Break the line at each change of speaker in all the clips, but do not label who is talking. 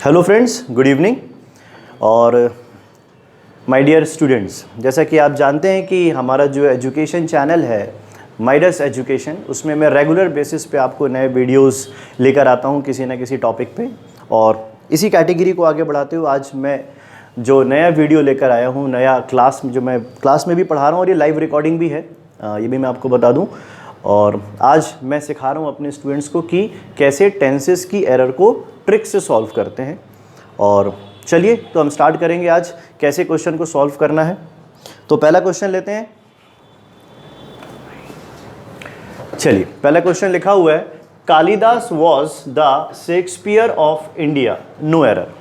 Hello friends, good evening. और my dear students, जैसा कि आप जानते हैं कि हमारा जो एजुकेशन चैनल है माइडस एजुकेशन, उसमें मैं रेगुलर बेसिस पे आपको नए वीडियोस लेकर आता हूं किसी न किसी टॉपिक पे। और इसी कैटेगरी को आगे बढ़ाते हुए आज मैं जो नया वीडियो लेकर आया हूं, नया क्लास जो मैं क्लास में भी पढ़ा रहा हूं और ये लाइव रिकॉर्डिंग भी है, ये भी मैं आपको बता दूं। और आज मैं सिखा रहा हूं अपने स्टूडेंट्स को कि कैसे टेंसेस की एरर को ट्रिक से सॉल्व करते हैं। और चलिए तो हम स्टार्ट करेंगे आज कैसे क्वेश्चन को सॉल्व करना है। तो पहला क्वेश्चन लेते हैं। चलिए, पहला क्वेश्चन लिखा हुआ है, Kalidas was the Shakespeare of India, no error.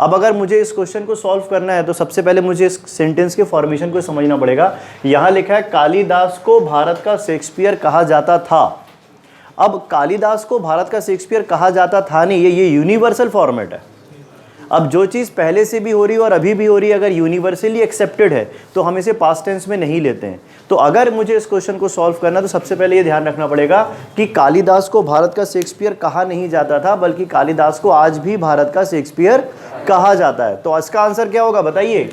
अब अगर मुझे इस क्वेश्चन को सॉल्व करना है तो सबसे पहले मुझे इस सेंटेंस के फॉर्मेशन को समझना पड़ेगा। यहां लिखा है कालिदास को भारत का शेक्सपियर कहा जाता था। अब कालिदास को भारत का शेक्सपियर कहा जाता था नहीं, ये यूनिवर्सल फॉर्मेट है। अब जो चीज़ पहले से भी हो रही है और अभी भी हो रही है, अगर यूनिवर्सली एक्सेप्टेड है तो हम इसे पास्ट टेंस में नहीं लेते हैं। तो अगर मुझे इस क्वेश्चन को सॉल्व करना तो सबसे पहले ये ध्यान रखना पड़ेगा कि कालिदास को भारत का शेक्सपियर कहा नहीं जाता था, बल्कि कालिदास को आज भी भारत का शेक्सपियर कहा जाता है। तो इसका आंसर क्या होगा बताइए?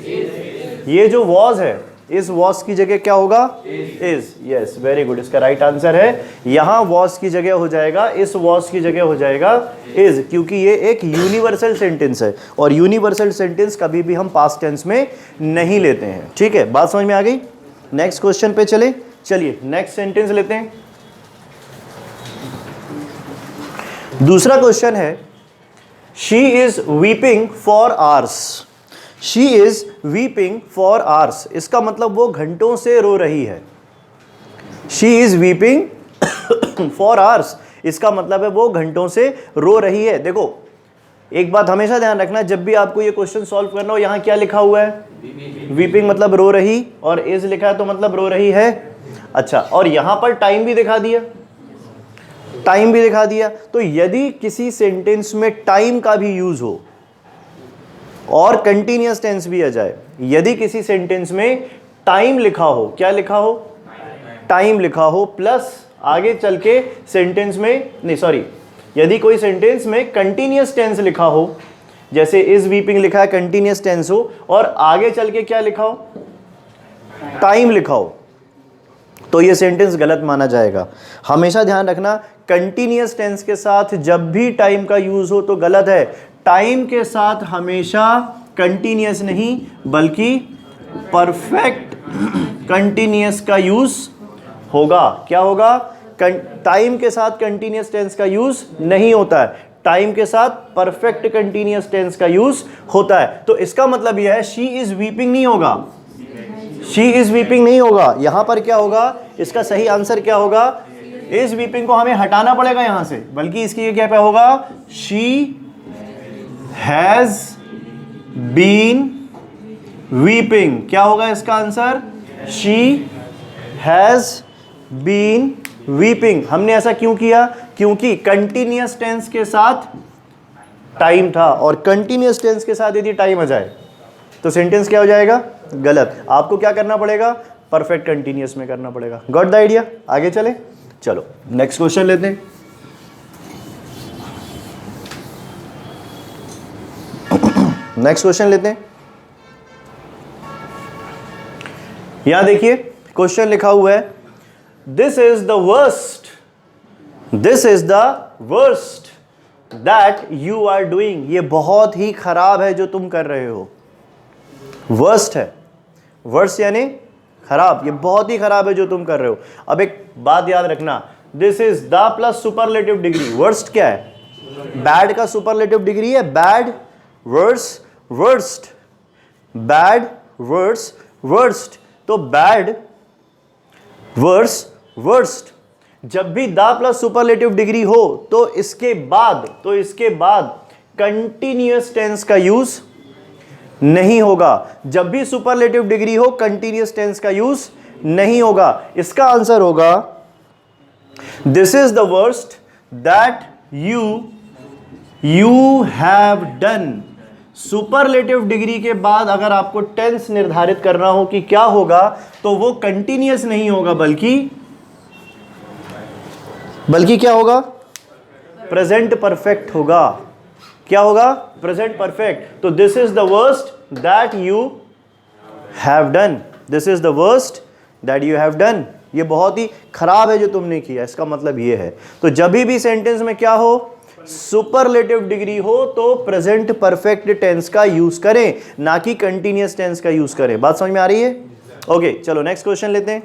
ये जो वॉज है, इस वॉज की जगह क्या होगा? इज। यस, वेरी गुड, इसका राइट आंसर है। यहां वॉज की जगह हो जाएगा, इस वॉज की जगह हो जाएगा इज, क्योंकि ये एक यूनिवर्सल सेंटेंस है और यूनिवर्सल सेंटेंस कभी भी हम पास्ट टेंस में नहीं लेते हैं। ठीक है, बात समझ में आ गई? नेक्स्ट क्वेश्चन पे चलिए नेक्स्ट सेंटेंस लेते हैं। दूसरा क्वेश्चन है, she is weeping for hours. She is weeping for hours, इसका मतलब वो घंटों से रो रही है। She is weeping for hours, इसका मतलब है वो घंटों से रो रही है। देखो, एक बात हमेशा ध्यान रखना, जब भी आपको ये क्वेश्चन सॉल्व करना हो, यहां क्या लिखा हुआ है? वीपिंग मतलब रो रही, और इज लिखा है तो मतलब रो रही है। अच्छा, और यहां पर टाइम भी दिखा दिया, टाइम भी दिखा दिया। तो यदि किसी सेंटेंस में टाइम का भी यूज हो और कंटीन्यूअस टेंस भी आ जाए, यदि किसी सेंटेंस में टाइम लिखा हो, क्या लिखा हो? टाइम लिखा हो, प्लस आगे चल के सेंटेंस में नहीं, सॉरी, यदि कोई सेंटेंस में कंटीन्यूअस टेंस लिखा हो, जैसे इज वीपिंग लिखा है, कंटीन्यूअस टेंस हो, और आगे चल के क्या लिखा हो? टाइम लिखा हो, तो ये सेंटेंस गलत माना जाएगा। हमेशा ध्यान रखना, कंटीन्यूअस टेंस के साथ जब भी टाइम का यूज हो तो गलत है। टाइम के साथ हमेशा कंटीन्यूअस नहीं बल्कि परफेक्ट कंटीन्यूअस का यूज होगा। क्या होगा? टाइम के साथ कंटीन्यूअस टेंस का यूज नहीं होता है, टाइम के साथ परफेक्ट कंटीन्यूअस टेंस का यूज होता है। तो इसका मतलब यह है, शी इज वीपिंग नहीं होगा, शी इज वीपिंग नहीं होगा। यहां पर क्या होगा? इसका सही आंसर क्या होगा? इज वीपिंग को हमें हटाना पड़ेगा यहां से, बल्कि इसकी क्या पे होगा? She has been weeping. क्या होगा इसका answer? She has been weeping. हमने ऐसा क्यों किया? क्योंकि कंटीन्यूअस टेंस के साथ टाइम था, और कंटीन्यूअस टेंस के साथ यदि टाइम आ जाए तो सेंटेंस क्या हो जाएगा? गलत। आपको क्या करना पड़ेगा? परफेक्ट कंटीन्यूअस में करना पड़ेगा। Got the idea? आगे चले, चलो नेक्स्ट क्वेश्चन लेते हैं। नेक्स्ट क्वेश्चन लेते हैं। यहां देखिए, क्वेश्चन लिखा हुआ है, this is the worst, this is the worst that you are doing. ये बहुत ही खराब है जो तुम कर रहे हो। वर्स्ट है, वर्स्ट यानी खराब, ये बहुत ही खराब है जो तुम कर रहे हो। अब एक बात याद रखना, this is the plus superlative degree. Worst क्या है? बैड का सुपरलेटिव डिग्री है bad, worse, worst, bad, worse, worst. तो बैड, वर्स, वर्स्ट, जब भी द प्लस सुपरलेटिव डिग्री हो तो इसके बाद कंटीन्यूअस टेंस का यूज नहीं होगा। जब भी सुपरलेटिव डिग्री हो, कंटीन्यूअस टेंस का यूज नहीं होगा। इसका आंसर होगा, this is the worst that you have done. Superlative degree के बाद अगर आपको टेंस निर्धारित करना हो कि क्या होगा, तो वो कंटीन्यूअस नहीं होगा, बल्कि क्या होगा? प्रेजेंट परफेक्ट होगा। क्या होगा? Present perfect. तो this is the worst that you have done, this is the worst that you have done, ये बहुत ही खराब है जो तुमने किया, इसका मतलब ये है। तो जब भी सेंटेंस में क्या हो, सुपरलेटिव डिग्री हो, तो प्रेजेंट परफेक्ट टेंस का यूज करें, ना कि कंटिन्यूअस टेंस का यूज करें। बात समझ में आ रही है? ओके, चलो नेक्स्ट क्वेश्चन लेते हैं,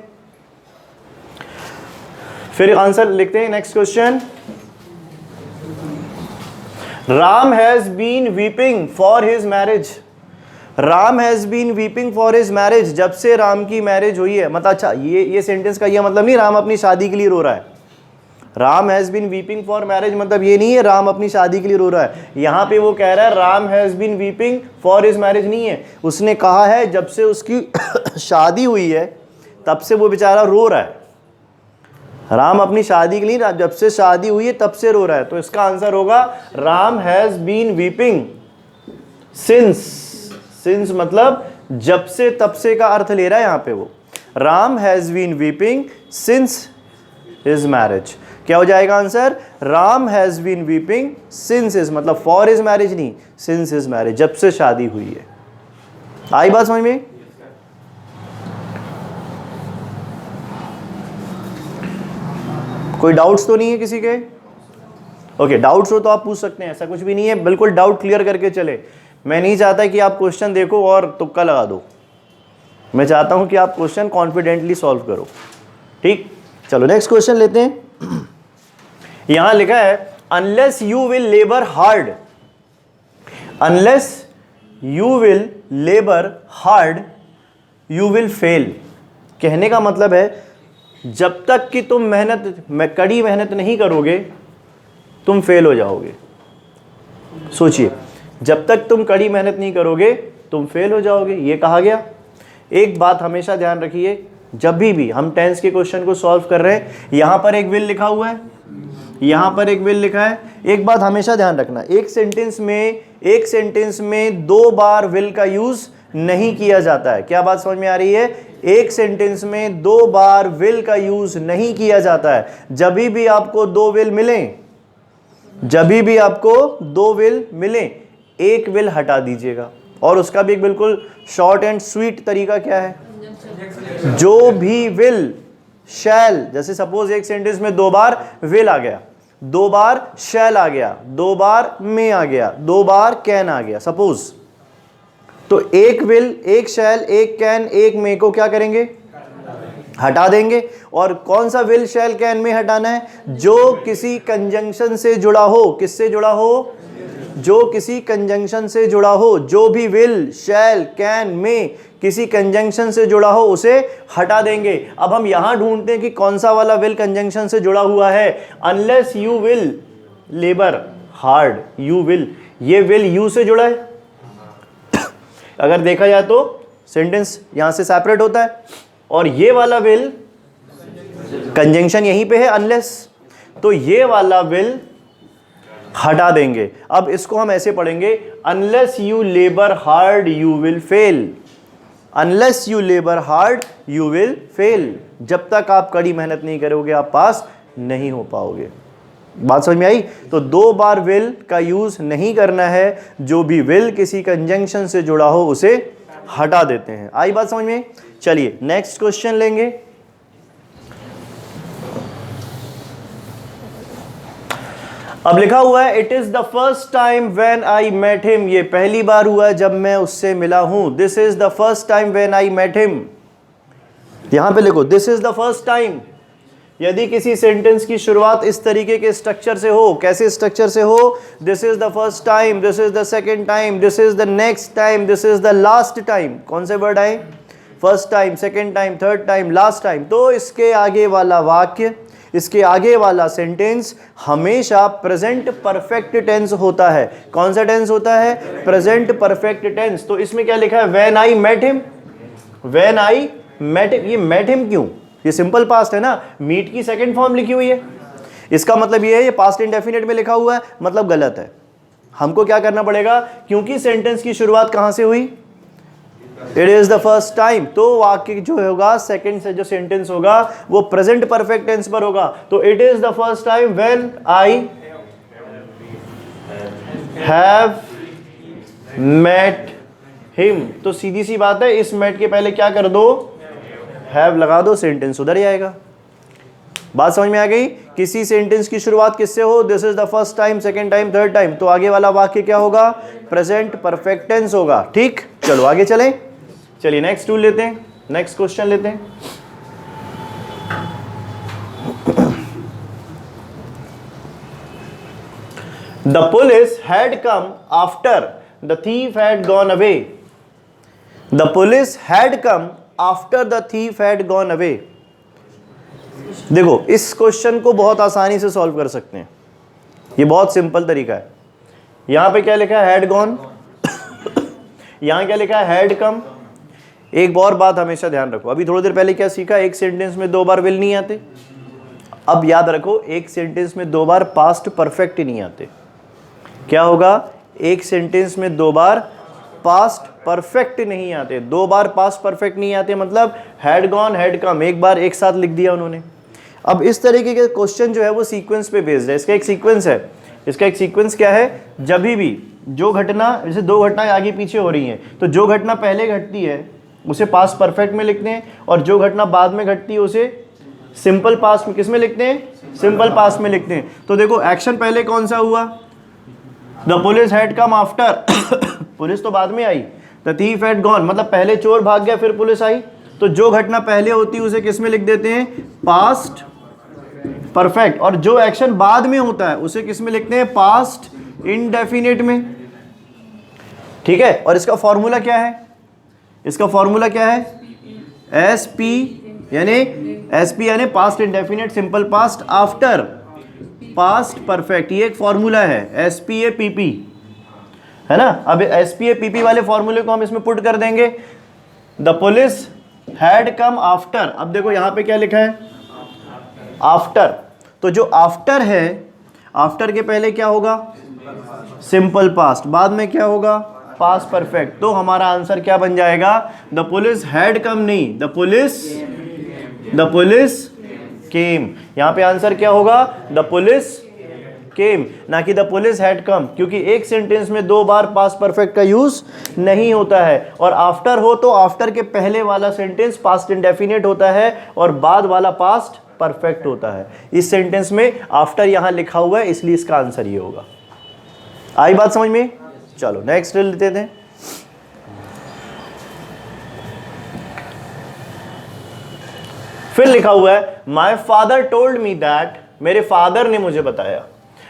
फिर आंसर लिखते हैं। Next question, Ram has been weeping for his marriage. Ram has been weeping for his marriage, जब से राम की मैरिज हुई है। मतलब अच्छा, ये सेंटेंस का ये मतलब नहीं राम अपनी शादी के लिए रो रहा है। Ram has been weeping for marriage मतलब ये नहीं है राम अपनी शादी के लिए रो रहा है। यहां पे वो कह रहा है Ram has been weeping for his marriage नहीं है, उसने कहा है जब से उसकी शादी हुई है तब से वो बेचारा रो रहा है। राम अपनी शादी के लिए, जब से शादी हुई है तब से रो रहा है। तो इसका आंसर होगा Ram has been weeping since. Since मतलब जब से, तब से का अर्थ ले रहा है यहां पे वो। Ram has been weeping since his marriage. क्या हो जाएगा answer? Ram has been weeping since his, मतलब फॉर हिज मैरिज नहीं, सिंस हिज मैरिज, जब से शादी हुई है। आई बात समझ में? कोई डाउट्स तो नहीं है किसी के? ओके, डाउट्स हो तो आप पूछ सकते हैं, ऐसा कुछ भी नहीं है, बिल्कुल डाउट क्लियर करके चले। मैं नहीं चाहता कि आप क्वेश्चन देखो और तुक्का लगा दो, मैं चाहता हूं कि आप क्वेश्चन कॉन्फिडेंटली सॉल्व करो। ठीक, चलो नेक्स्ट क्वेश्चन लेते हैं। यहां लिखा है unless you will labour hard, unless you will labour hard you will fail. कहने का मतलब है जब तक कि तुम कड़ी मेहनत नहीं करोगे तुम फेल हो जाओगे। सोचिए, जब तक तुम कड़ी मेहनत नहीं करोगे तुम फेल हो जाओगे, ये कहा गया। एक बात हमेशा ध्यान रखिए, जब भी हम टेंस के क्वेश्चन को सॉल्व कर रहे हैं, यहां पर एक विल लिखा हुआ है, यहां पर एक विल लिखा है। एक बात हमेशा ध्यान रखना, एक सेंटेंस में 2 बार विल का यूज नहीं किया जाता है। क्या बात समझ में आ रही है? एक सेंटेंस में 2 बार विल का यूज नहीं किया जाता है। जब भी आपको 2 विल मिले, जब भी आपको 2 विल मिले, एक विल हटा दीजिएगा। और उसका भी एक बिल्कुल शॉर्ट एंड स्वीट तरीका क्या है? जो भी विल शैल, जैसे सपोज एक सेंटेंस में 2 बार विल आ गया, 2 बार शैल आ गया, 2 बार मे आ गया, 2 बार कैन आ गया सपोज, तो एक विल, एक शैल, एक कैन, एक मे को क्या करेंगे? हटा देंगे। और कौन सा विल शैल कैन में हटाना है? जो किसी कंजंक्शन से जुड़ा हो। किससे जुड़ा हो? जो किसी कंजंक्शन से जुड़ा हो। जो भी विल शैल कैन में किसी कंजंक्शन से जुड़ा हो उसे हटा देंगे। अब हम यहां ढूंढते हैं कि कौन सा वाला विल कंजंक्शन से जुड़ा हुआ है। Unless you will labour hard you will, ये विल यू से जुड़ा है। अगर देखा जाए तो सेंटेंस यहां से सेपरेट होता है, और ये वाला विल कंजंक्शन यहीं पे है अनलेस, तो ये वाला विल हटा देंगे। अब इसको हम ऐसे पढ़ेंगे, unless you labour hard you will fail. Unless you labour hard you will fail. जब तक आप कड़ी मेहनत नहीं करोगे आप पास नहीं हो पाओगे। बात समझ में आई? तो 2 बार विल का यूज नहीं करना है। जो भी विल किसी कंजंक्शन से जुड़ा हो उसे हटा देते हैं। आई बात समझ में? चलिए नेक्स्ट क्वेश्चन लेंगे। अब लिखा हुआ है it is the first time when I met him. ये पहली बार हुआ जब मैं उससे मिला हूं। This is the first time when I met him. यहां पे लिखो this is the first time. यदि किसी सेंटेंस की शुरुआत इस तरीके के स्ट्रक्चर से हो, कैसे स्ट्रक्चर से हो? This is the first time, this is the second time, this is the next time, this is the last time. कौन से वर्ड आए? First time, second time, third time, last time. तो इसके आगे वाला वाक्य, इसके आगे वाला सेंटेंस हमेशा प्रेजेंट परफेक्ट टेंस होता है। कौन सा टेंस होता है? Present perfect tense. तो इसमें क्या लिखा है? When I met him. When I met him. ये मेट हिम क्यों? ये सिंपल पास्ट है ना, मीट की सेकंड फॉर्म लिखी हुई है। इसका मतलब ये है ये पास्ट इंडेफिनिट में लिखा हुआ है, मतलब गलत है। हमको क्या करना पड़ेगा? क्योंकि सेंटेंस की शुरुआत कहां से हुई? It is the first time. तो वाक्य जो होगा, सेकंड से जो सेंटेंस होगा वो प्रेजेंट परफेक्ट टेंस पर होगा। तो it is the first time when I have met him. तो सीधी सी बात है, इस मेट के पहले क्या कर दो, हैव लगा दो, सेंटेंस उधर ही आएगा। बात समझ में आ गई? किसी सेंटेंस की शुरुआत किससे हो, this is the first time, second time, third time, तो आगे वाला वाक्य क्या होगा, प्रेजेंट परफेक्ट टेंस होगा। ठीक, चलो आगे चलें। चलिए नेक्स्ट टूल लेते हैं, नेक्स्ट क्वेश्चन लेते हैं। The police had come after the thief had gone away. The police had come after the thief had gone away. देखो इस क्वेश्चन को बहुत आसानी से सॉल्व कर सकते हैं, ये बहुत सिंपल तरीका है। यहां पे क्या लिखा है, हैड गॉन, यहां क्या लिखा है, हैड कम। एक और बात हमेशा ध्यान रखो, अभी थोड़ी देर पहले क्या सीखा, एक सेंटेंस में 2 बार विल नहीं आते। अब याद रखो, एक सेंटेंस में 2 बार पास्ट परफेक्ट नहीं आते। क्या होगा, एक सेंटेंस में 2 बार पास्ट परफेक्ट नहीं आते। 2 बार पास्ट परफेक्ट नहीं आते मतलब हैड गॉन, हैड कम, एक बार एक साथ लिख दिया उन्होंने। अब इस तरीके के क्वेश्चन जो है वो सीक्वेंस पे बेस्ड है। इसका एक सीक्वेंस है, इसका एक सीक्वेंस क्या है, जब भी जो घटना, जैसे 2 घटनाएं आगे पीछे हो रही हैं, तो जो घटना पहले घटती है उसे पास्ट परफेक्ट में लिखते हैं, और जो घटना बाद में घटती है उसे सिंपल पास्ट में, किस में लिखते हैं, सिंपल पास्ट में लिखते हैं। तो देखो एक्शन पहले कौन सा हुआ, the police had come after, police तो बाद में आई, द थीफ हैड गॉन मतलब पहले चोर भाग गया फिर पुलिस आई। तो जो घटना पहले होती है उसे किस में लिख देते हैं, पास्ट परफेक्ट, और जो एक्शन बाद में होता है उसे किस में लिखते हैं, पास्ट इंडेफिनिट में। ठीक है, और इसका फॉर्मूला क्या है, इसका फॉर्मूला क्या है, एस पी यानी past indefinite simple past after past perfect, ये एक फॉर्मूला है, S P A P P, है ना। अब S P A P P वाले फॉर्मूले को हम इसमें पुट कर देंगे, the police had come after. अब देखो यहां पे क्या लिखा है, आफ्टर, तो जो आफ्टर है, आफ्टर के पहले क्या होगा, सिंपल पास्ट, बाद में क्या होगा, पास्ट परफेक्ट। तो हमारा आंसर क्या बन जाएगा, द पुलिस हैड कम नहीं, द पुलिस केम। यहां पे आंसर क्या होगा, द पुलिस केम, ना कि द पुलिस हैड कम, क्योंकि एक सेंटेंस में 2 बार पास्ट परफेक्ट का यूज नहीं होता है। और आफ्टर हो तो आफ्टर के पहले वाला सेंटेंस पास्ट इंडेफिनिट होता है और बाद वाला पास्ट परफेक्ट होता है। इस सेंटेंस में आफ्टर यहां लिखा हुआ है, इसलिए इसका आंसर ये होगा। आई बात समझ में? चलो नेक्स्ट लेते थे। फिर लिखा हुआ है, my father told me that, मेरे फादर ने मुझे बताया,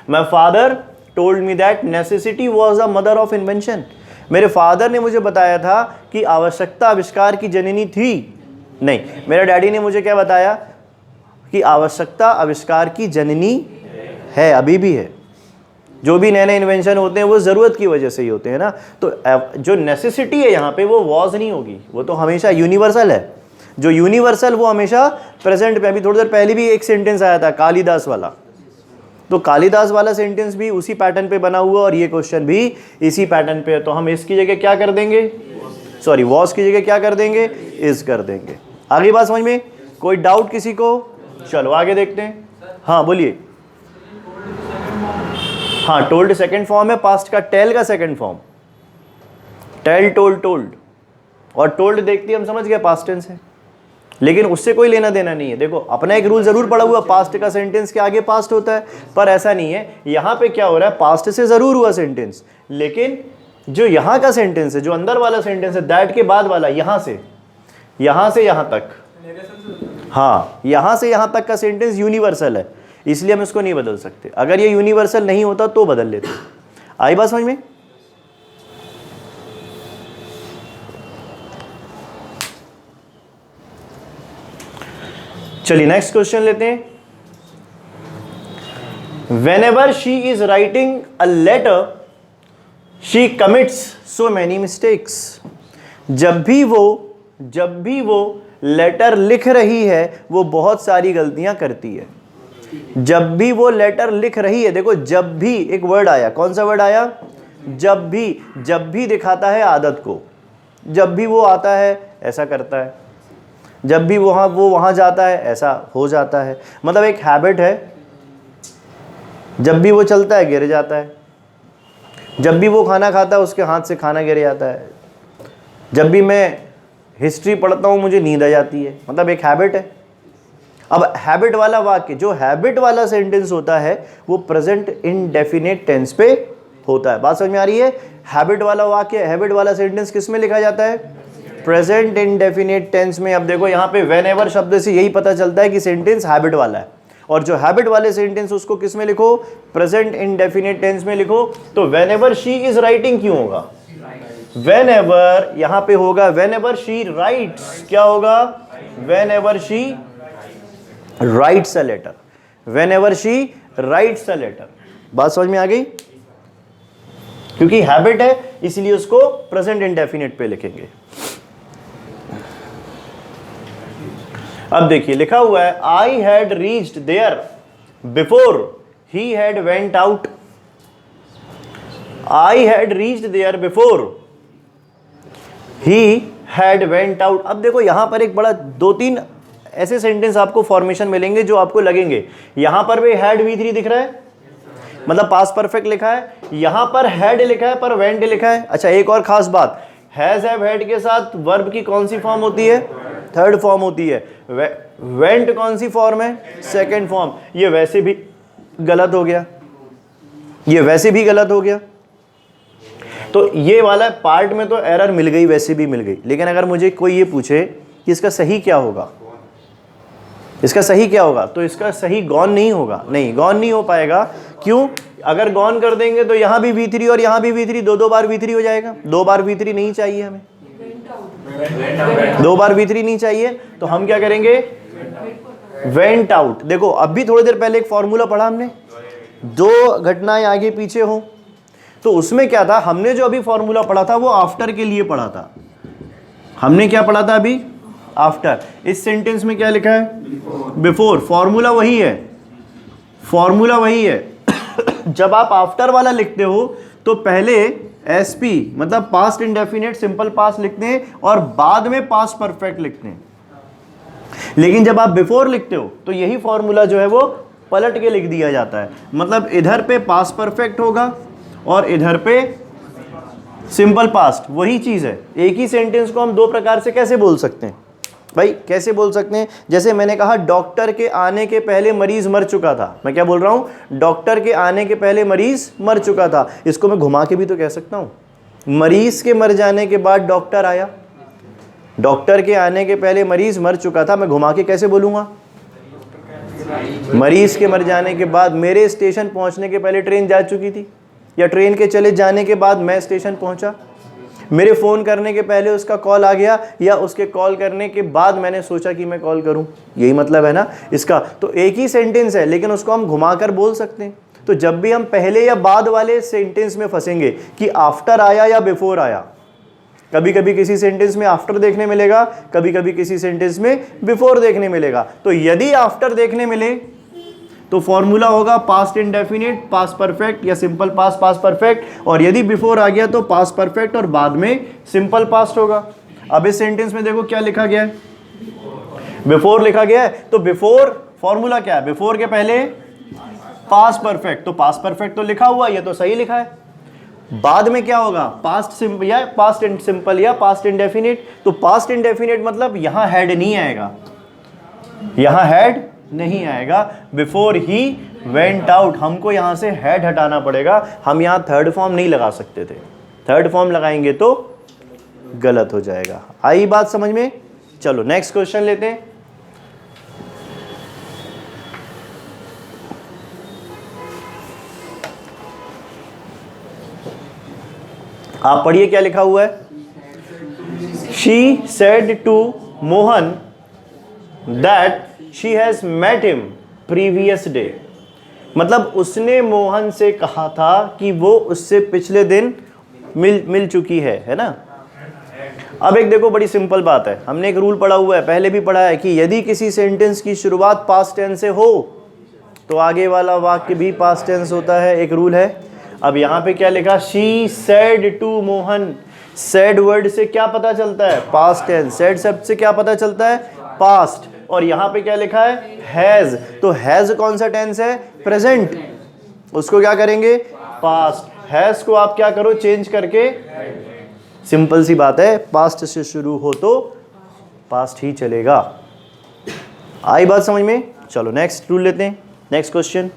my father told me that necessity was the mother of invention. मेरे फादर ने मुझे बताया था कि आवश्यकता आविष्कार की जननी थी। नहीं, मेरे डैडी ने मुझे क्या बताया कि आवश्यकता आविष्कार की जननी है, अभी भी है। जो भी नए नए इन्वेंशन होते हैं वो ज़रूरत की वजह से ही होते हैं ना। तो जो नेसेसिटी है यहाँ पे वो वॉज नहीं होगी, वो तो हमेशा यूनिवर्सल है। जो यूनिवर्सल वो हमेशा प्रेजेंट पे। अभी थोड़ी देर पहले भी एक सेंटेंस आया था कालिदास वाला, तो कालिदास वाला सेंटेंस भी उसी पैटर्न पे बना हुआ और ये क्वेश्चन भी इसी पैटर्न पे है। तो हम इसकी जगह क्या कर देंगे, सॉरी वॉज की जगह क्या कर देंगे, इज कर देंगे। आगे बात समझ में? कोई डाउट किसी को? चलो आगे देखते हैं। हाँ बोलिए। हाँ, टोल्ड सेकंड फॉर्म है पास्ट का, टेल का second form, tell, told, told. और टोल्ड देखते ही हम समझ गए पास्ट टेंस है, लेकिन उससे कोई लेना देना नहीं है। देखो अपना एक रूल जरूर पड़ा हुआ, पास्ट का सेंटेंस के आगे पास्ट होता है, पर ऐसा नहीं है। यहाँ पे क्या हो रहा है, पास्ट से जरूर हुआ सेंटेंस, लेकिन जो यहाँ का सेंटेंस है, जो अंदर वाला सेंटेंस है, दैट के बाद वाला, यहाँ से यहाँ तक, हाँ यहाँ से यहाँ तक का सेंटेंस यूनिवर्सल है, इसलिए हम इसको नहीं बदल सकते। अगर ये यूनिवर्सल नहीं होता तो बदल लेते। आई बात समझ में? चलिए नेक्स्ट क्वेश्चन लेते हैं। Whenever she is writing a letter, she commits so many mistakes. जब भी वो लेटर लिख रही है वो बहुत सारी गलतियां करती है। जब भी वो लेटर लिख रही है, देखो जब भी एक वर्ड आया, कौन सा वर्ड आया, जब भी दिखाता है आदत को। जब भी वो आता है ऐसा करता है, जब भी वो वहां जाता है ऐसा हो जाता है, मतलब एक हैबिट है। जब भी वो चलता है गिर जाता है। जब भी वो खाना खाता है उसके हाथ से खाना गिर जाता है। जब भी मैं हिस्ट्री पढ़ता हूँ मुझे नींद आ जाती है, मतलब एक हैबिट है। अब हैबिट वाला वाक्य, जो हैबिट वाला सेंटेंस होता है वो प्रेजेंट इंडेफिनिट टेंस पे होता है। बात समझ में आ रही है? हैबिट वाला वाक्य, हैबिट वाला सेंटेंस किस में लिखा जाता है? प्रेजेंट इंडेफिनिट टेंस में। अब देखो यहाँ पे व्हेनेवर शब्द से यही पता चलता है कि सेंटेंस हैबिट वाला है, और जो हैबिट वाले सेंटेंस उसको किस में लिखो? प्रेजेंट इंडेफिनिट टेंस में लिखो। तो व्हेनेवर शी इज राइटिंग क्यों होगा? व्हेनेवर यहां पे होगा व्हेनेवर शी राइट्स। क्या होगा? Whenever she writes a letter. Whenever she writes a letter. बात समझ में आ गई? क्योंकि हैबिट है इसलिए उसको प्रेजेंट इंडेफिनिट पे लिखेंगे। अब देखिए लिखा हुआ है I had reached there before he had went out. I had reached there before he had went out. अब देखो यहां पर एक बड़ा 2-3 ऐसे सेंटेंस आपको फॉर्मेशन मिलेंगे जो आपको लगेंगे। यहां पर भी हैड V3 दिख रहा है, मतलब पास्ट परफेक्ट लिखा है। यहां पर हैड लिखा है पर वेंट लिखा है। अच्छा एक और खास बात, हैज हैव हैड के साथ वर्ब की कौन सी फॉर्म होती है? थर्ड फॉर्म होती है। वेंट कौन सी फॉर्म है? Second form. ये वैसे भी गलत हो गया, ये वैसे भी गलत हो गया। तो ये वाला पार्ट में तो एरर मिल गई, वैसे भी मिल गई। लेकिन अगर मुझे कोई ये पूछे कि इसका सही क्या होगा, इसका सही क्या होगा, तो इसका सही गॉन नहीं होगा। नहीं, गॉन नहीं हो पाएगा। क्यों? अगर गॉन कर देंगे तो यहां भी V3 और यहां भी V3, दो बार V3 हो जाएगा। 2 बार V3 नहीं चाहिए हमें, 2 बार V3 नहीं चाहिए। तो हम क्या करेंगे? Went out. देखो अब भी थोड़ी देर पहले एक फॉर्मूला पढ़ा हमने, 2 घटनाएं आगे पीछे हो, तो उसमें क्या था? हमने जो अभी फॉर्मूला पढ़ा था वो आफ्टर के लिए पढ़ा था। हमने क्या पढ़ा था अभी? आफ्टर। इस सेंटेंस में क्या लिखा है? बिफोर। फॉर्मूला वही है, फॉर्मूला वही है। जब आप आफ्टर वाला लिखते हो तो पहले SP मतलब पास्ट इंडेफिनिट सिंपल पास्ट लिखते हैं और बाद में पास्ट परफेक्ट लिखते हैं। लेकिन जब आप बिफोर लिखते हो तो यही फॉर्मूला जो है वो पलट के लिख दिया जाता है। मतलब इधर पे पास्ट परफेक्ट होगा और इधर पे सिंपल पास्ट। वही चीज है। एक ही सेंटेंस को हम 2 प्रकार से कैसे बोल सकते हैं भाई? कैसे बोल सकते हैं? जैसे मैंने कहा डॉक्टर के आने के पहले मरीज मर चुका था। मैं क्या बोल रहा हूं? डॉक्टर के आने के पहले मरीज मर चुका था। इसको मैं घुमा के भी तो कह सकता हूं, मरीज के मर जाने के बाद डॉक्टर आया। डॉक्टर के आने के पहले मरीज मर चुका था, मैं घुमा के कैसे बोलूंगा? मरीज के मर जाने के बाद मेरे स्टेशन पहुंचने के पहले ट्रेन जा चुकी थी, या ट्रेन के चले जाने के बाद मैं स्टेशन पहुंचा। मेरे फ़ोन करने के पहले उसका कॉल आ गया, या उसके कॉल करने के बाद मैंने सोचा कि मैं कॉल करूं। यही मतलब है ना इसका। तो एक ही सेंटेंस है लेकिन उसको हम घुमाकर बोल सकते हैं। तो जब भी हम पहले या बाद वाले सेंटेंस में फंसेंगे कि आफ्टर आया या बिफोर आया, कभी कभी किसी सेंटेंस में आफ्टर देखने मिलेगा, कभी कभी किसी सेंटेंस में बिफोर देखने मिलेगा। तो यदि आफ्टर देखने मिले तो फॉर्मूला होगा पास्ट इंडेफिनिट पास्ट परफेक्ट या सिंपल पास्ट पास्ट परफेक्ट, और यदि बिफोर आ गया तो पास्ट परफेक्ट और बाद में सिंपल पास्ट होगा। अब इस सेंटेंस में देखो क्या लिखा गया है? बिफोर लिखा गया है। तो बिफोर फॉर्मूला क्या है? बिफोर के पहले पास्ट परफेक्ट, तो पास्ट परफेक्ट तो लिखा हुआ, ये तो सही लिखा है। बाद में क्या होगा? पास्ट सिंपल या पास्ट सिंपल या पास्ट इंडेफिनिट। तो पास्ट इंडेफिनिट मतलब यहां हैड नहीं आएगा, यहां हैड नहीं आएगा। बिफोर ही वेंट आउट, हमको यहां से हैड हटाना पड़ेगा। हम यहां थर्ड फॉर्म नहीं लगा सकते थे, थर्ड फॉर्म लगाएंगे तो गलत हो जाएगा। आई बात समझ में? चलो नेक्स्ट क्वेश्चन लेते हैं। आप पढ़िए क्या लिखा हुआ है? She said to Mohan that she has met him previous day. मतलब उसने मोहन से कहा था कि वो उससे पिछले दिन मिल चुकी है ना। अब एक देखो बड़ी सिंपल बात है, हमने एक रूल पढ़ा हुआ है, पहले भी पढ़ा है कि यदि किसी सेंटेंस की शुरुआत पास्ट टेंस से हो तो आगे वाला वाक्य भी पास्ट टेंस होता है, एक रूल है। अब यहाँ पे क्या लिखा? She said to Mohan. Said word से क्या पता चलता है? Past tense. सेड शब्द से क्या पता चलता है? पास्ट। और यहाँ पे क्या लिखा है? हैज। तो हैज कौन सा टेंस है? प्रेजेंट। उसको क्या करेंगे? पास्ट। हैज को आप क्या करो, चेंज करके, सिंपल सी बात है, पास्ट से शुरू हो तो पास्ट ही चलेगा। आई बात समझ में? चलो नेक्स्ट रूल लेते हैं, नेक्स्ट क्वेश्चन।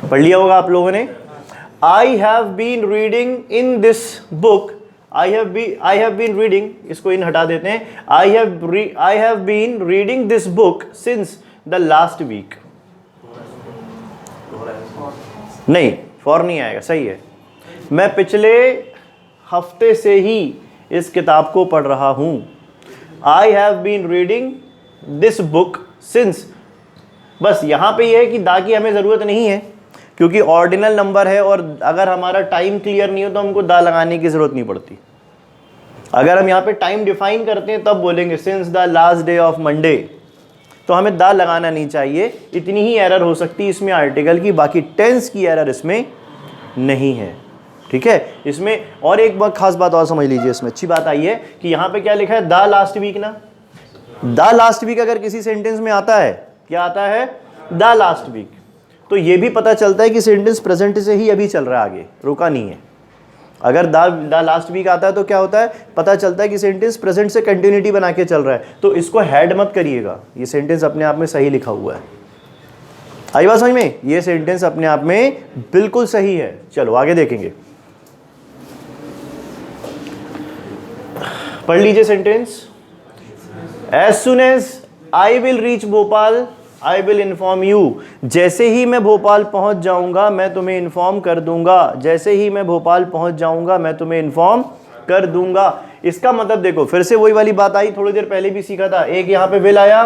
पढ़ लिया होगा आप लोगों ने। I have been reading in this book, I have been reading, इसको इन हटा देते हैं, I have been reading this book since the last week. नहीं, फॉर नहीं आएगा, सही है। मैं पिछले हफ्ते से ही इस किताब को पढ़ रहा हूं। I have been reading this book since, बस यहां पे यह है कि दा की हमें जरूरत नहीं है क्योंकि ऑर्डिनल नंबर है, और अगर हमारा टाइम क्लियर नहीं हो तो हमको दा लगाने की जरूरत नहीं पड़ती। अगर हम यहाँ पे टाइम डिफाइन करते हैं तब बोलेंगे since the last day of Monday, तो हमें दा लगाना नहीं चाहिए। इतनी ही एरर हो सकती है इसमें आर्टिकल की, बाकी टेंस की एरर इसमें नहीं है। ठीक है, इसमें और एक बात, खास बात और समझ लीजिए, इसमें अच्छी बात आई है कि यहाँ पे क्या लिखा है, द लास्ट वीक ना। द लास्ट वीक अगर किसी सेंटेंस में आता है, क्या आता है, द लास्ट वीक, तो ये भी पता चलता है कि सेंटेंस प्रेजेंट से ही अभी चल रहा है, आगे रुका नहीं है। अगर द लास्ट वीक आता है तो क्या होता है, पता चलता है कि सेंटेंस प्रेजेंट से कंटिन्यूटी बना के चल रहा है, तो इसको हेड मत करिएगा, ये सेंटेंस अपने आप में सही लिखा हुआ है। आई बात समझ में? ये सेंटेंस अपने आप में बिल्कुल सही है। चलो आगे देखेंगे, पढ़ लीजिए sentence. As soon as I will reach Bhopal I will inform you, जैसे ही मैं भोपाल पहुंच जाऊंगा मैं तुम्हें इन्फॉर्म कर दूंगा। जैसे ही मैं भोपाल पहुंच जाऊंगा मैं तुम्हें इन्फॉर्म कर दूंगा। इसका मतलब देखो, फिर से वही वाली बात आई, थोड़ी देर पहले भी सीखा था। एक यहाँ पे विल आया,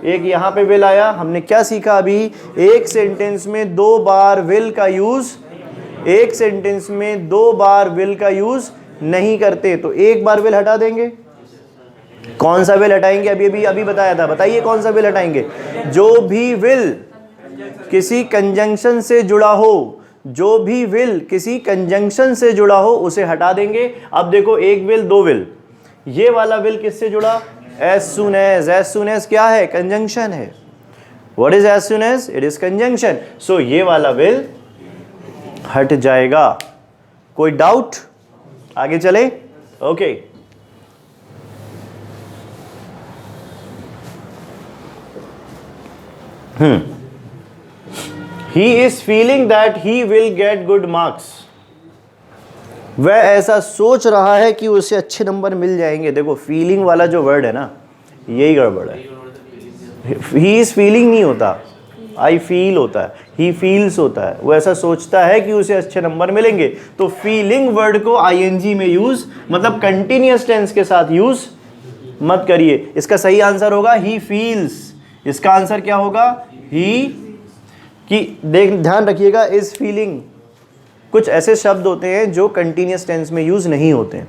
एक यहाँ पे विल आया। हमने क्या सीखा अभी, एक सेंटेंस में 2 बार विल का यूज, एक सेंटेंस में 2 बार विल का यूज नहीं करते, तो एक बार विल हटा देंगे। कौन सा विल हटाएंगे, अभी बताया था, बताइए कौन सा विल हटाएंगे। जो भी विल किसी कंजंक्शन से जुड़ा हो, जो भी विल किसी कंजंक्शन से जुड़ा हो उसे हटा देंगे। अब देखो, एक विल, 2 विल, ये वाला विल किससे जुड़ा, as soon as. As soon as क्या है, कंजंक्शन है। What is as soon as, it is conjunction. So ये वाला विल हट जाएगा। कोई डाउट, आगे चले? Okay He is feeling that he will get good marks. वह ऐसा सोच रहा है कि उसे अच्छे नंबर मिल जाएंगे। देखो, फीलिंग वाला जो वर्ड है ना, यही गड़बड़ है। He is feeling नहीं होता, I feel होता है, he feels होता है। वो ऐसा सोचता है कि उसे अच्छे नंबर मिलेंगे। तो फीलिंग वर्ड को ing में यूज, मतलब कंटिन्यूअस टेंस के साथ यूज मत करिए। इसका सही आंसर होगा he feels। इसका आंसर क्या होगा, ही, कि ध्यान रखिएगा, इज फीलिंग। कुछ ऐसे शब्द होते हैं जो कंटिन्यूअस टेंस में यूज नहीं होते हैं,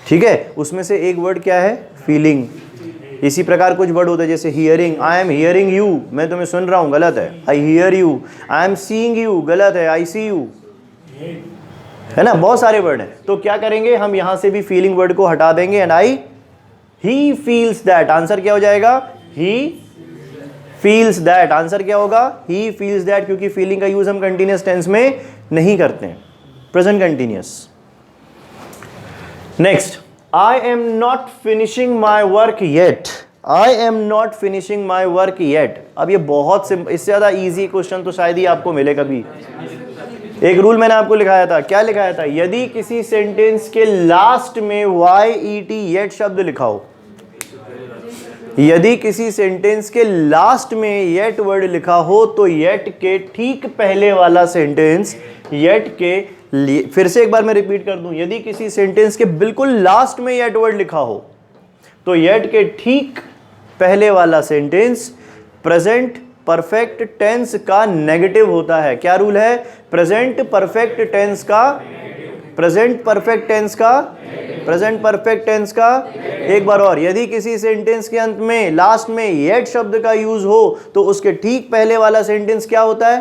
ठीक है, उसमें से एक वर्ड क्या है, फीलिंग। इसी प्रकार कुछ वर्ड होते हैं जैसे hearing, I am hearing you, मैं तुम्हें सुन रहा हूं, गलत है, I hear you. I am seeing you, गलत है, आई सी यू, है ना, बहुत सारे वर्ड हैं। तो क्या करेंगे, हम यहां से भी फीलिंग वर्ड को हटा देंगे, and I, he feels that. Answer क्या हो जाएगा, ही फील्स दैट। आंसर क्या होगा, ही फील्स दैट, क्योंकि फीलिंग का यूज हम कंटिन्यूअस टेंस में नहीं करते हैं, present continuous. Next, I am not finishing my work yet. I am not finishing my work yet. अब ये बहुत सिंपल, इससे ज्यादा इजी क्वेश्चन तो शायद ही आपको मिले कभी। एक रूल मैंने आपको लिखाया था, क्या लिखाया था, यदि किसी सेंटेंस के लास्ट में YET येट शब्द लिखा हो, यदि किसी सेंटेंस के लास्ट में येट वर्ड लिखा हो, तो येट के ठीक पहले वाला सेंटेंस, येट के फिर से एक बार मैं रिपीट कर दूं, यदि किसी सेंटेंस के बिल्कुल लास्ट में येट वर्ड लिखा हो, तो येट के ठीक पहले वाला सेंटेंस प्रेजेंट परफेक्ट टेंस का नेगेटिव होता है। क्या रूल है, प्रेजेंट परफेक्ट टेंस का, प्रेजेंट परफेक्ट टेंस का, प्रेजेंट परफेक्ट टेंस का। एक बार और, यदि किसी सेंटेंस के अंत में लास्ट में येट शब्द का यूज हो, तो उसके ठीक पहले वाला सेंटेंस क्या होता है,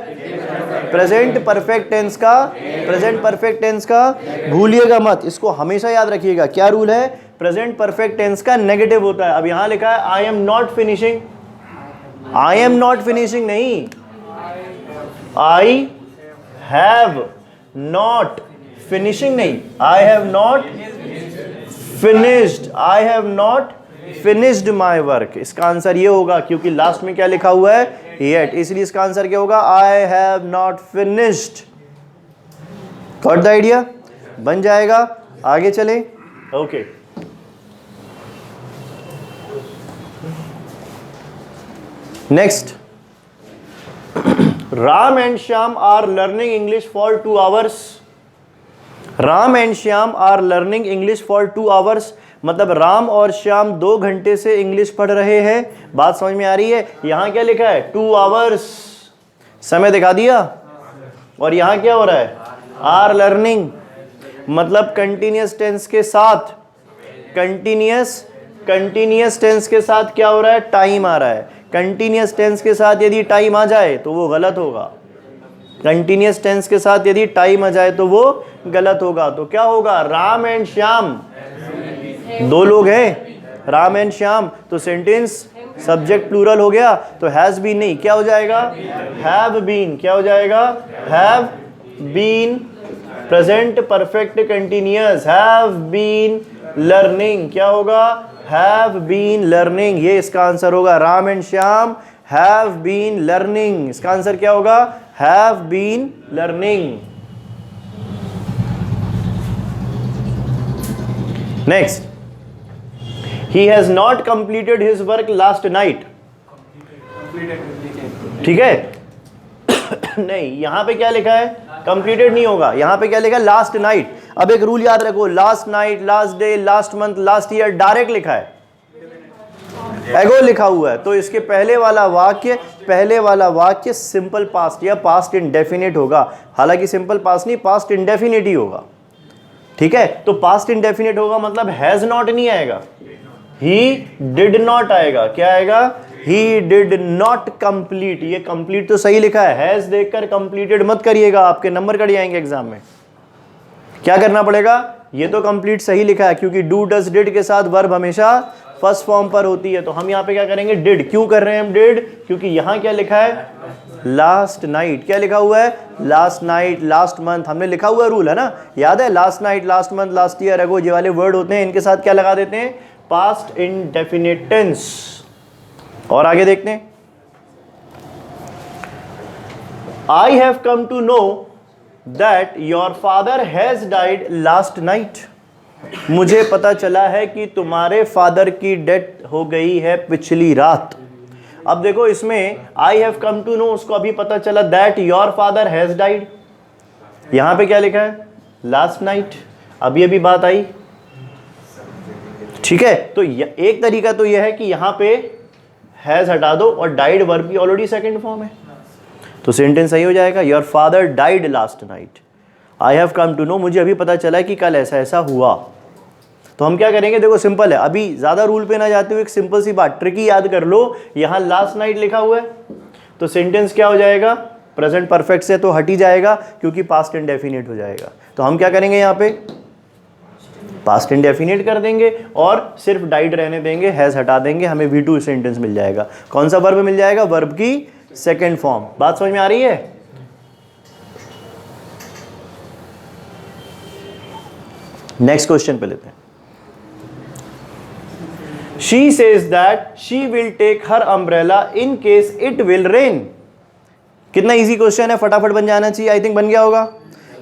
प्रेजेंट परफेक्ट टेंस का, प्रेजेंट परफेक्ट टेंस का। भूलिएगा मत, इसको हमेशा याद रखिएगा। क्या रूल है, प्रेजेंट परफेक्ट टेंस का नेगेटिव होता है। अब यहां लिखा है I am not finishing, I am not finishing नहीं, आई हैव नॉट फिनिशिंग नहीं, आई have not finished, I have not finished my work. इसका आंसर ये होगा क्योंकि लास्ट में क्या लिखा हुआ है, येट, इसलिए इसका आंसर क्या होगा, I have not finished. Got the idea? बन जाएगा। आगे चलें। Okay, next, Ram and Shyam are learning English for 2 hours। Ram and Shyam are learning English for 2 hours, मतलब राम और श्याम 2 घंटे से इंग्लिश पढ़ रहे हैं। बात समझ में आ रही है? यहां क्या लिखा है, 2 hours, समय दिखा दिया, और यहां क्या हो रहा है, आर लर्निंग, मतलब कंटिन्यूअस टेंस के साथ, कंटिन्यूअस टेंस के साथ क्या हो रहा है, टाइम आ रहा है। कंटिन्यूअस टेंस के साथ यदि टाइम आ जाए तो वो गलत होगा। कंटिन्यूअस टेंस के साथ यदि टाइम आ जाए तो वो गलत होगा। तो क्या होगा, राम एंड श्याम, 2 लोग हैं, राम एंड श्याम, तो सेंटेंस सब्जेक्ट प्लूरल हो गया, तो हैज बीन नहीं, क्या हो जाएगा, हैव बीन। क्या हो जाएगा, have been present perfect continuous, have been learning, क्या होगा, हैव बीन लर्निंग। ये इसका आंसर होगा, Ram and Shyam have been learning. इसका आंसर क्या होगा, have been learning. Next, he has not completed his work last night. ठीक है नहीं, यहां पे क्या लिखा है, कंप्लीटेड नहीं होगा, यहां पे क्या लिखा है, लास्ट नाइट। अब एक रूल याद रखो, last night, last day, last month, last year direct लिखा है, एगो लिखा हुआ है, तो इसके पहले वाला वाक्य सिंपल पास्ट या पास्ट इंडेफिनिट होगा। हालांकि सिंपल पास्ट नहीं, पास्ट इंडेफिनिट ही होगा। ठीक है, तो पास्ट इंडेफिनिट होगा मतलब हैज नॉट नहीं आएगा, ही डिड नॉट आएगा। क्या आएगा, ही डिड नॉट कंप्लीट। ये कंप्लीट तो सही लिखा है, हैज देखकर कंप्लीटेड मत करिएगा, आपके नंबर कट जाएंगे एग्जाम में। क्या करना पड़ेगा, ये तो कंप्लीट सही लिखा है, क्योंकि डू डज डिड के साथ वर्ब हमेशा फर्स्ट फॉर्म पर होती है। तो हम यहाँ पे क्या करेंगे, डिड। क्यों कर रहे हैं हम डिड, क्योंकि यहाँ क्या लिखा है, लास्ट नाइट। क्या लिखा हुआ है, लास्ट नाइट, लास्ट मंथ, हमने लिखा हुआ रूल है ना, याद है, last night, last month, last year, ago, ये वाले वर्ड होते हैं, इनके साथ क्या लगा देते हैं, पास्ट इंडेफिनिट टेंस। और आगे देखते हैं, I have come to know that your father has died last night. मुझे पता चला है कि तुम्हारे फादर की डेथ हो गई है पिछली रात। अब देखो, इसमें I have come to know, उसको अभी पता चला that your father has died. यहां पे क्या लिखा है, लास्ट नाइट, अभी बात आई। ठीक है, तो एक तरीका तो यह है कि यहां पे हैज हटा दो और डाइड वर्ब की ऑलरेडी सेकंड फॉर्म है, तो सेंटेंस सही हो जाएगा, your father died last night. I have come to know, मुझे अभी पता चला कि कल ऐसा ऐसा हुआ। तो हम क्या करेंगे, देखो सिंपल है, अभी ज्यादा रूल पे ना जाते हुए एक सिंपल सी बात, ट्रिकी याद कर लो। यहां लास्ट नाइट लिखा हुआ है, तो सेंटेंस क्या हो जाएगा, प्रेजेंट परफेक्ट से तो हट ही जाएगा, क्योंकि पास्ट इंडेफिनिट हो जाएगा। तो हम क्या करेंगे, यहाँ पे पास्ट इंडेफिनिट कर देंगे और सिर्फ डाइड रहने देंगे, हैज हटा देंगे, हमें V2 सेंटेंस मिल जाएगा। कौन सा वर्ब मिल जाएगा, वर्ब की सेकंड फॉर्म। बात समझ में आ रही है? नेक्स्ट क्वेश्चन पे लेते हैं। She says that she will take her umbrella in case it will rain। कितना इजी क्वेश्चन है, फटाफट बन जाना चाहिए। आई थिंक बन गया होगा।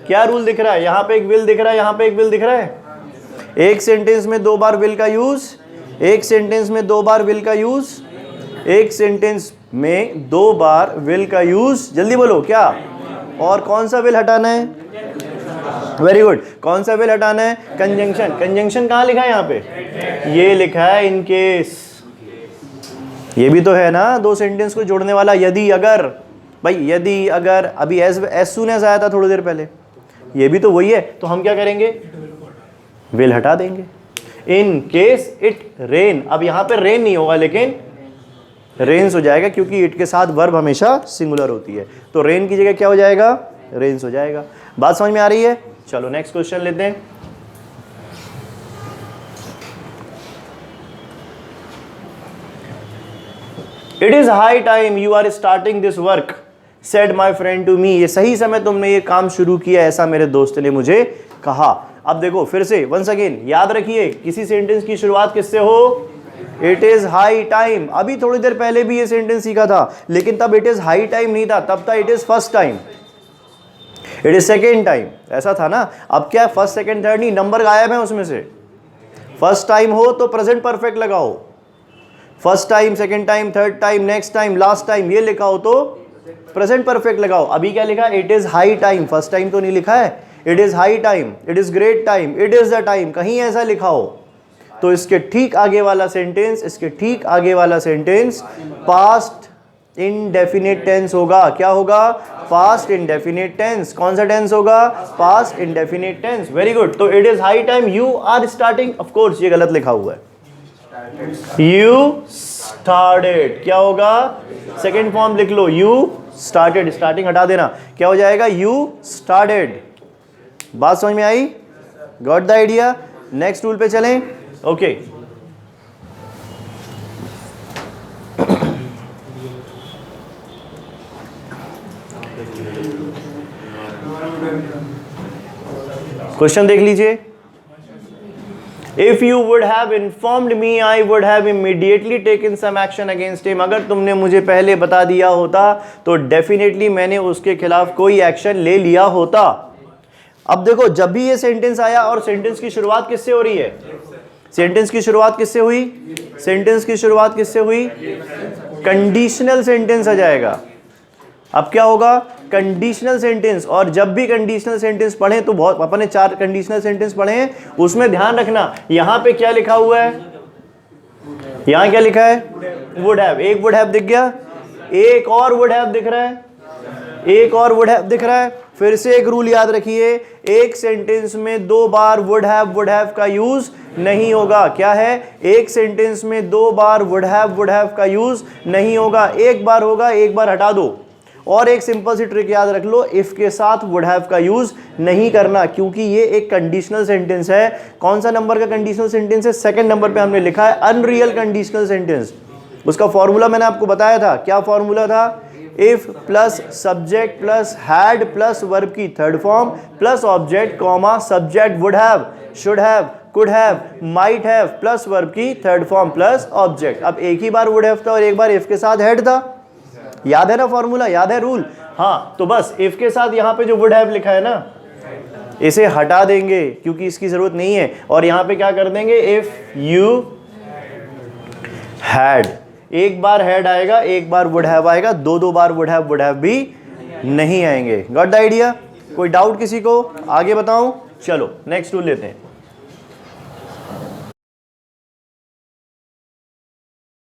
क्या रूल दिख रहा है, यहां पे एक विल दिख रहा है, यहां पे एक विल दिख रहा है। एक सेंटेंस में 2 बार विल का यूज, एक सेंटेंस में 2 बार विल का यूज, एक सेंटेंस में 2 बार विल का यूज। जल्दी बोलो क्या, और कौन सा विल हटाना है, वेरी गुड, कौन सा विल हटाना है, कंजंक्शन। कंजंक्शन कहाँ लिखा है, यहाँ पे ये लिखा है, इन केस। ये भी तो है ना, 2 सेंटेंस को जोड़ने वाला, यदि अगर। भाई यदि अगर, अभी एज सून एज आया था थोड़ी देर पहले, ये भी तो वही है। तो हम क्या करेंगे, विल हटा देंगे। इन केस इट रेन, अब यहां पे रेन नहीं होगा लेकिन रेन्स हो जाएगा, क्योंकि इट के साथ वर्ब हमेशा सिंगुलर होती है। तो रेन की जगह क्या हो जाएगा, रेन्स हो जाएगा। बात समझ में आ रही है? चलो नेक्स्ट क्वेश्चन लेते हैं। It is high time you are starting this work said my friend to me, ये सही समय तुमने ये काम शुरू किया, ऐसा मेरे दोस्त ने मुझे कहा। अब देखो फिर से वंस अगेन याद रखिए, किसी सेंटेंस की शुरुआत किससे हो? It is high time. अभी थोड़ी देर पहले भी ये सेंटेंस सीखा था, लेकिन तब इट इज हाई टाइम नहीं था, तब था it is first time, it is second time, ऐसा था ना। अब क्या फर्स्ट सेकेंड थर्ड नहीं, नंबर गायब है उसमें से। फर्स्ट टाइम हो तो प्रेजेंट परफेक्ट लगाओ, first time, second time, third time, next time, last time, ये लिखा हो तो प्रेजेंट परफेक्ट लगाओ। अभी क्या लिखा है? It is high time, first time तो नहीं लिखा है। It is high time, it is great time, it is the time, कहीं ऐसा लिखा हो तो इसके ठीक आगे वाला सेंटेंस, इसके ठीक आगे वाला सेंटेंस पास्ट इंडेफिनिट टेंस होगा। क्या होगा? Past indefinite tense. कौन सा टेंस होगा? Past indefinite tense. Very good. तो it is high time you are starting, of course ये गलत लिखा हुआ है, यू स्टार्टेड। क्या होगा? सेकेंड फॉर्म लिख लो, यू स्टार्टेड, स्टार्टिंग हटा देना, क्या हो जाएगा? You started. बात समझ में आई? Got the idea? Next rule पे चलें। ओके क्वेश्चन देख लीजिए। If you would have informed me, I would have immediately taken some action against him. अगर तुमने मुझे पहले बता दिया होता तो डेफिनेटली मैंने उसके खिलाफ कोई एक्शन ले लिया होता। अब देखो, जब भी ये सेंटेंस आया और सेंटेंस की शुरुआत किससे हो रही है? सेंटेंस की शुरुआत किससे हुई? सेंटेंस की शुरुआत किससे हुई? कंडीशनल सेंटेंस आ जाएगा। अब क्या होगा? Conditional sentence. और जब भी कंडीशनल सेंटेंस पढ़े तो बहुत, अपन ने 4 कंडीशनल सेंटेंस पढ़े हैं, उसमें ध्यान रखना यहां पे क्या लिखा हुआ है, यहां क्या लिखा है? Would have. एक वुड हैव दिख गया, एक और वुड हैव दिख रहा है, एक और वुड हैव दिख रहा है। फिर से एक रूल याद रखिए, एक सेंटेंस में 2 बार वुड हैव का यूज नहीं होगा। क्या है? एक सेंटेंस में 2 बार वुड हैव का यूज नहीं होगा, एक बार होगा, एक बार हटा दो। और एक सिंपल सी ट्रिक याद रख लो, इफ के साथ वुड हैव का यूज नहीं करना, क्योंकि ये एक कंडीशनल सेंटेंस है। कौन सा नंबर का कंडीशनल सेंटेंस है? सेकंड नंबर पे हमने लिखा है अनरियल कंडीशनल सेंटेंस। उसका फॉर्मूला मैंने आपको बताया था। क्या फॉर्मूला था? If plus subject plus had plus verb की third form plus object comma subject would have, should have, could have, might have plus verb की थर्ड फॉर्म प्लस ऑब्जेक्ट। अब एक ही बार वुड हैव था और एक बार इफ के साथ हैड था। याद है ना फॉर्मूला? याद है रूल? हाँ, तो बस इफ के साथ यहाँ पे जो वुड हैव लिखा है ना, इसे हटा देंगे क्योंकि इसकी जरूरत नहीं है, और यहाँ पे क्या कर देंगे? If you had. एक बार हैड आएगा, एक बार वुड हैव आएगा, 2 बार वुड हैव भी नहीं आएंगे। Got the idea? कोई डाउट किसी को? आगे बताऊं? चलो नेक्स्ट रूल लेते हैं।